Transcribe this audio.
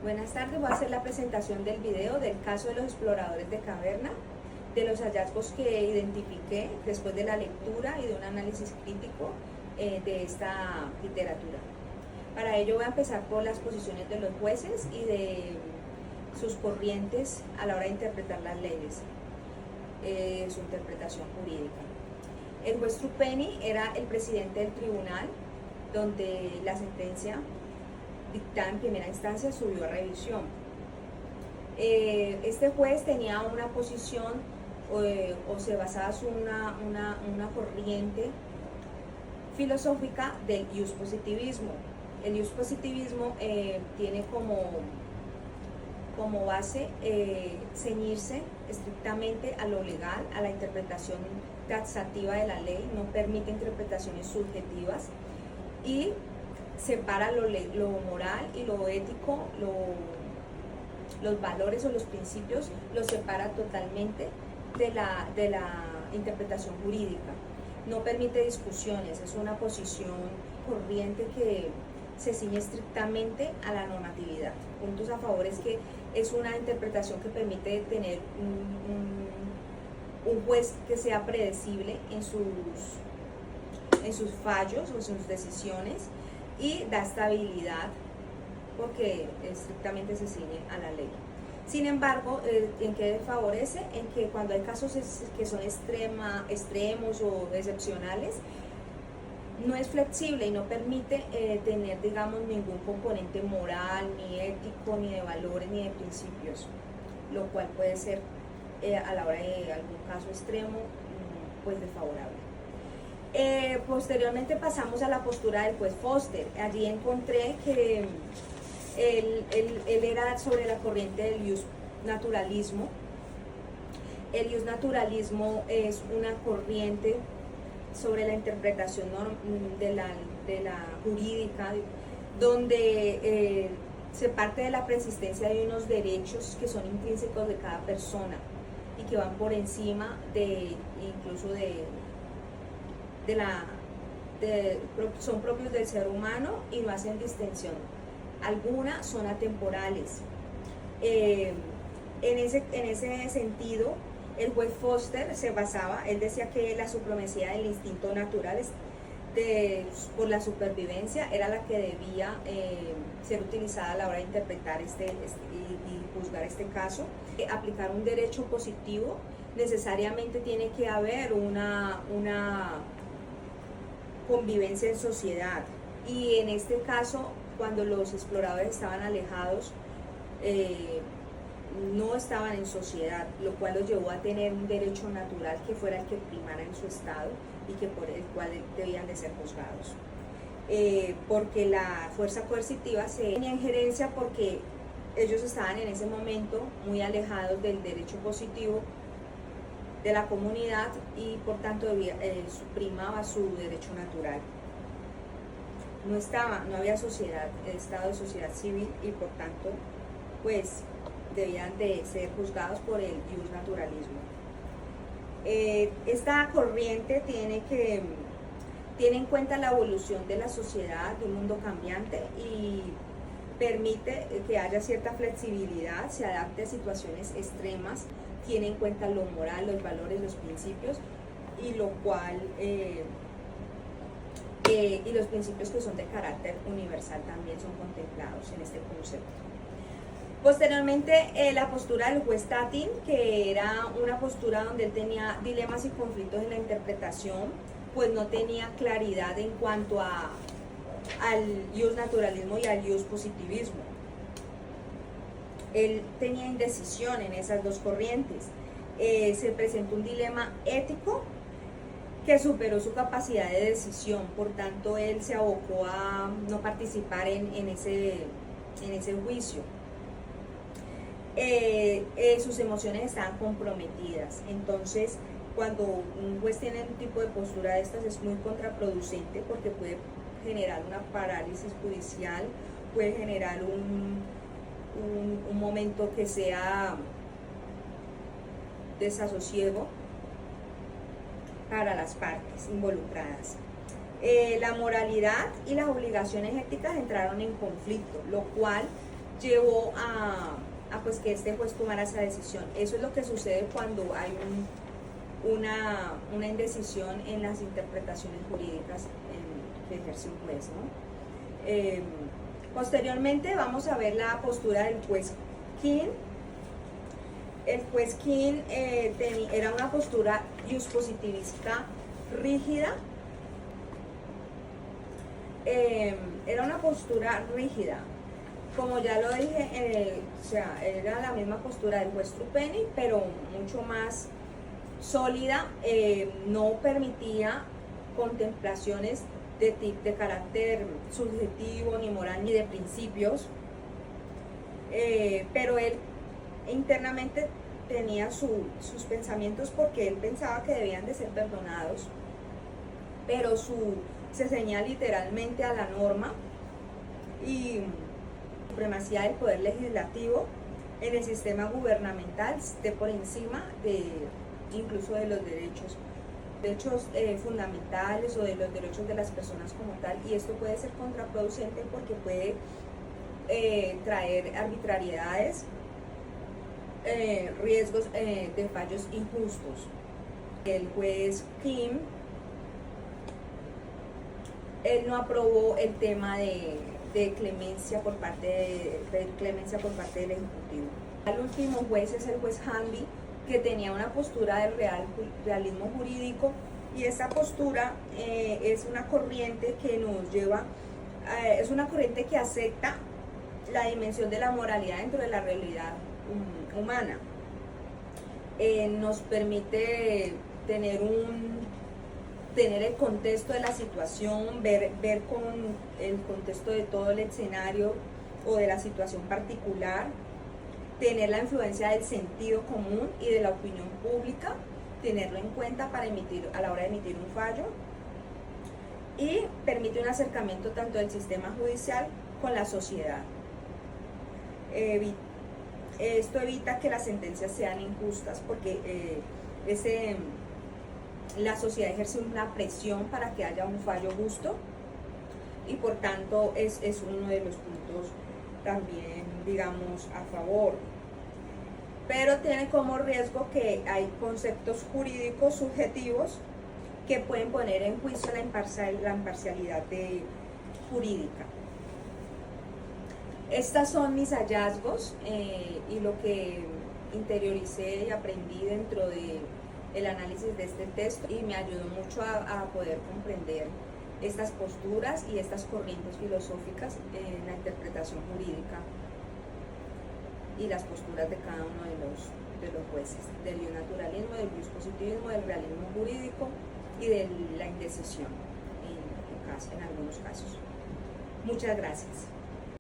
Buenas tardes, voy a hacer la presentación del video del caso de los exploradores de caverna, de los hallazgos que identifiqué después de la lectura y de un análisis crítico de esta literatura. Para ello voy a empezar por las posiciones de los jueces y de sus corrientes a la hora de interpretar las leyes, su interpretación jurídica. El juez Trupeni era el presidente del tribunal donde la sentencia dictada en primera instancia subió a revisión. Este juez tenía una posición o se basaba en una corriente filosófica del iuspositivismo. El iuspositivismo tiene como base ceñirse estrictamente a lo legal, a la interpretación taxativa de la ley, no permite interpretaciones subjetivas y separa lo moral y lo ético, los valores o los principios, los separa totalmente de la interpretación jurídica. No permite discusiones, es una posición corriente que se ciñe estrictamente a la normatividad. Puntos a favor es que es una interpretación que permite tener un juez que sea predecible en sus fallos o en sus decisiones, y da estabilidad porque estrictamente se ciñe a la ley. Sin embargo, ¿en qué favorece? En que cuando hay casos que son extremos o excepcionales, no es flexible y no permite tener, digamos, ningún componente moral, ni ético, ni de valores, ni de principios, lo cual puede ser a la hora de algún caso extremo, pues desfavorable. Posteriormente pasamos a la postura del juez Foster. Allí encontré que él era sobre la corriente del iusnaturalismo. El iusnaturalismo es una corriente sobre la interpretación de la jurídica, donde se parte de la preexistencia de unos derechos que son intrínsecos de cada persona y que van por encima incluso son propios del ser humano y no hacen distinción alguna, son atemporales. En ese sentido, el juez Foster se basaba, él decía que la supremacía del instinto natural por la supervivencia era la que debía ser utilizada a la hora de interpretar y juzgar este caso. Aplicar un derecho positivo necesariamente tiene que haber una convivencia en sociedad, y en este caso, cuando los exploradores estaban alejados, no estaban en sociedad, lo cual los llevó a tener un derecho natural que fuera el que primara en su estado y que por el cual debían de ser juzgados. Porque la fuerza coercitiva tenía injerencia porque ellos estaban en ese momento muy alejados del derecho positivo de la comunidad y por tanto primaba su derecho natural. No había sociedad, estado de sociedad civil, y por tanto pues debían de ser juzgados por el iusnaturalismo. Esta corriente tiene en cuenta la evolución de la sociedad, de un mundo cambiante, y permite que haya cierta flexibilidad, se adapte a situaciones extremas, tiene en cuenta lo moral, los valores, los principios, y lo cual y los principios que son de carácter universal también son contemplados en este concepto. Posteriormente, la postura del juez Tatin, que era una postura donde él tenía dilemas y conflictos en la interpretación, pues no tenía claridad en cuanto al iusnaturalismo y al iuspositivismo. Él tenía indecisión en esas dos corrientes. Se presentó un dilema ético que superó su capacidad de decisión, por tanto él se abocó a no participar en ese juicio. Sus emociones estaban comprometidas, entonces cuando un juez tiene un tipo de postura de estas es muy contraproducente porque puede generar una parálisis judicial, puede generar un momento que sea desasosiego para las partes involucradas. La moralidad y las obligaciones éticas entraron en conflicto, lo cual llevó a pues que este juez tomara esa decisión. Eso es lo que sucede cuando hay una indecisión en las interpretaciones jurídicas que ejerce un juez, ¿no? Posteriormente vamos a ver la postura del juez King. El juez King era una postura iuspositivista rígida. Era una postura rígida, como ya lo dije, o sea, era la misma postura del juez Trupeni, pero mucho más sólida. No permitía contemplaciones de carácter subjetivo, ni moral, ni de principios, pero él internamente tenía sus pensamientos, porque él pensaba que debían de ser perdonados, pero se ceñía literalmente a la norma y supremacía del poder legislativo en el sistema gubernamental esté por encima incluso de los derechos fundamentales o de los derechos de las personas como tal, y esto puede ser contraproducente porque puede traer arbitrariedades, riesgos de fallos injustos. El juez Kim, él no aprobó el tema de clemencia por parte del Ejecutivo. El último juez es el juez Handy, que tenía una postura del realismo jurídico, y esta postura es una corriente que nos lleva, es una corriente que acepta la dimensión de la moralidad dentro de la realidad humana. Nos permite tener el contexto de la situación, ver con el contexto de todo el escenario o de la situación particular, tener la influencia del sentido común y de la opinión pública, tenerlo en cuenta a la hora de emitir un fallo, y permite un acercamiento tanto del sistema judicial con la sociedad. Esto evita que las sentencias sean injustas, porque la sociedad ejerce una presión para que haya un fallo justo, y por tanto es uno de los puntos también, digamos, a favor. Pero tiene como riesgo que hay conceptos jurídicos subjetivos que pueden poner en juicio la imparcialidad jurídica. Estos son mis hallazgos y lo que interioricé y aprendí dentro del análisis de este texto, y me ayudó mucho a poder comprender estas posturas y estas corrientes filosóficas en la interpretación jurídica y las posturas de cada uno de los jueces, del naturalismo, del positivismo, del realismo jurídico y de la indecisión en algunos casos. Muchas gracias.